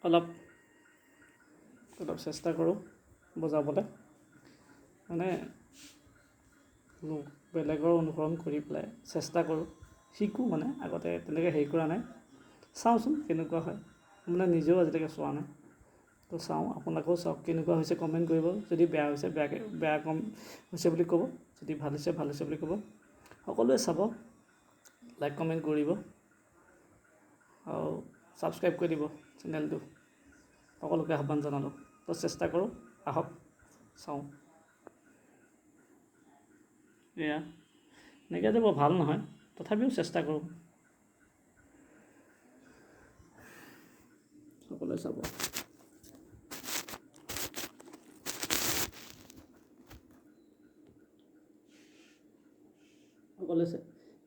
অলপ চেষ্টা কৰোঁ বজাবলৈ, মানে বেলেগৰ অনুসৰণ কৰি পেলাই চেষ্টা কৰোঁ, শিকোঁ। মানে আগতে তেনেকৈ হেৰি কৰা নাই, চাওঁচোন কেনেকুৱা হয়, মানে নিজেও আজিলৈকে চোৱা নাই, তো চাওঁ। আপোনালোকেও চাওক, কেনেকুৱা হৈছে কমেণ্ট কৰিব। যদি বেয়া হৈছে বেয়া কম হৈছে বুলি ক'ব, যদি ভাল হৈছে বুলি ক'ব। সকলোৱে চাব, লাইক কমেণ্ট কৰিব আৰু ছাবস্ক্ৰাইব কৰি দিব চেনেলটো, সকলোকে আহ্বান জনালোঁ। তো চেষ্টা কৰোঁ, আহক চাওঁ। এয়া এনেকৈ যে বৰ ভাল নহয়, তথাপিও চেষ্টা কৰোঁ, সকলোৱে চাব। সকলোৱে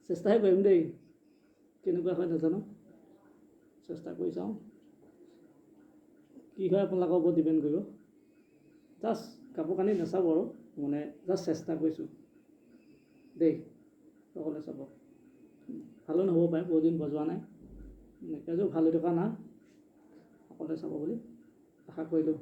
চেষ্টাহে কৰিম দেই, কেনেকুৱা হয় নাজানো, চেষ্টা কৰি চাওঁ। কি হয় আপোনালোকৰ ওপৰত ডিপেণ্ড কৰিব। জাষ্ট কাপোৰ কানি নাচাব আৰু, মানে জাষ্ট চেষ্টা কৰিছোঁ দেই, সকলোৱে চাব। ভালো নহ'ব পাৰে, বহুত দিন বজোৱা নাই, একেযোৰ ভাল হৈ থকা নাই, সকলোৱে চাব বুলি আশা কৰিলোঁ।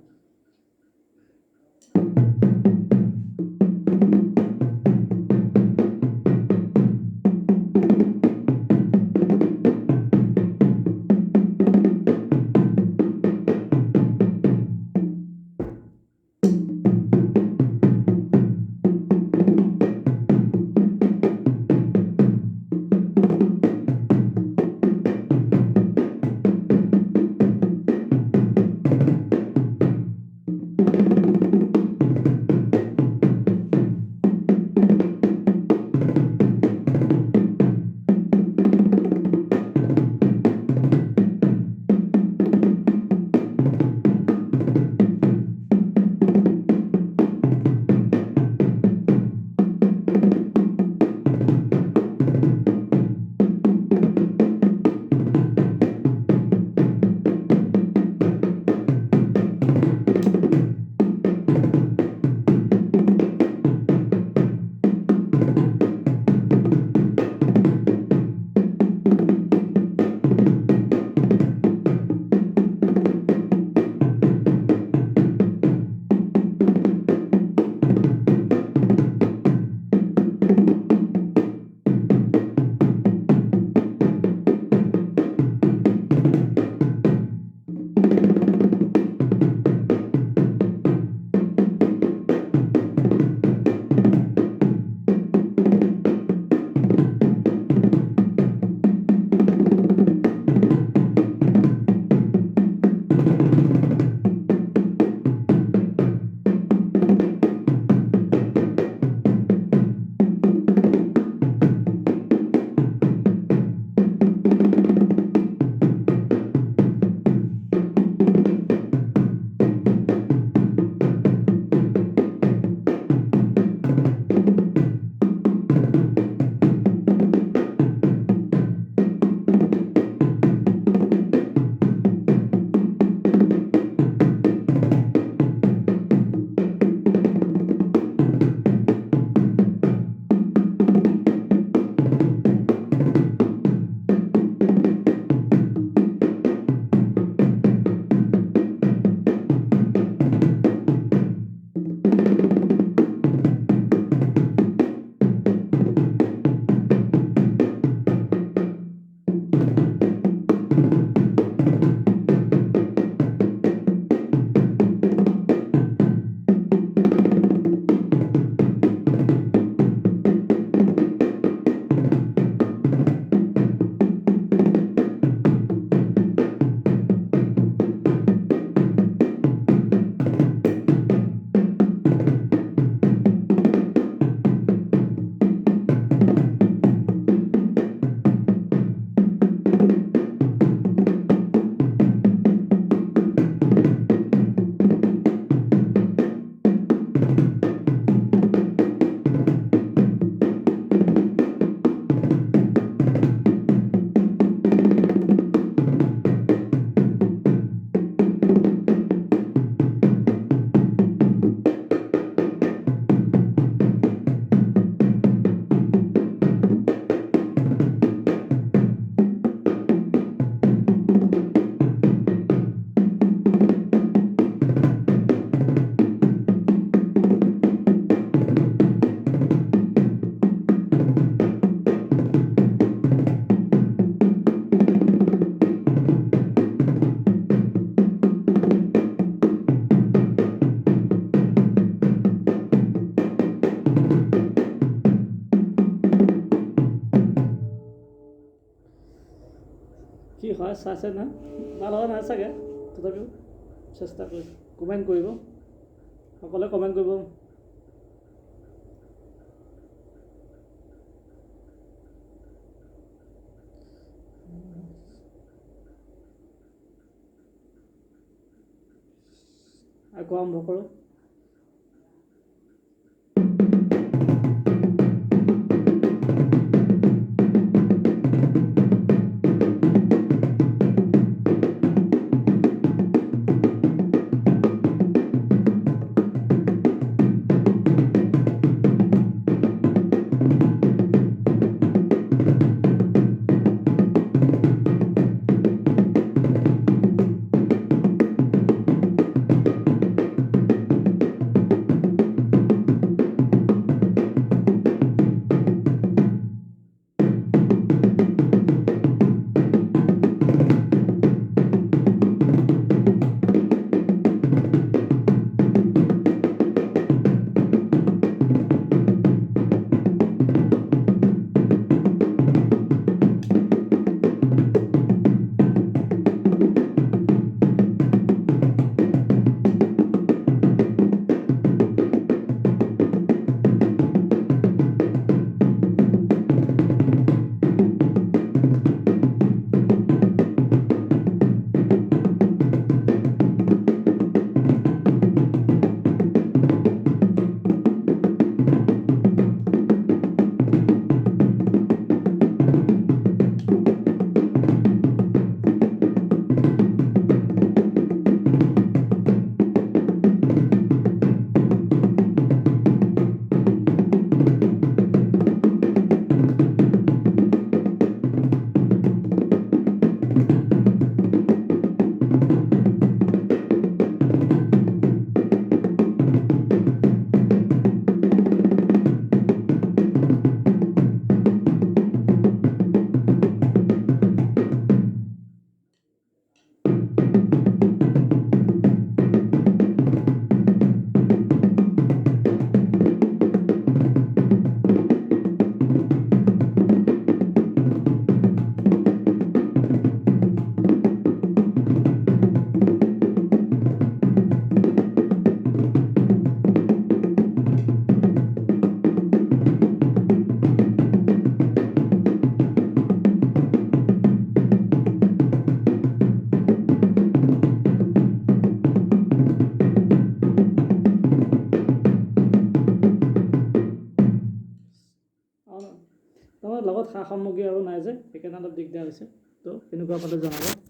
চাইছে নহয়, ভাল হোৱা নাই চাগে, তথাপিও চেষ্টা কৰিব, কমেণ্ট কৰিব, সকলোৱে কমেণ্ট কৰিব। আকৌ আৰম্ভ কৰোঁ। লগত সা সামগ্ৰী আৰু নাই যে, সেইকাৰণে অলপ দিগদাৰ হৈছে। তো কেনেকুৱা পালে জনাব।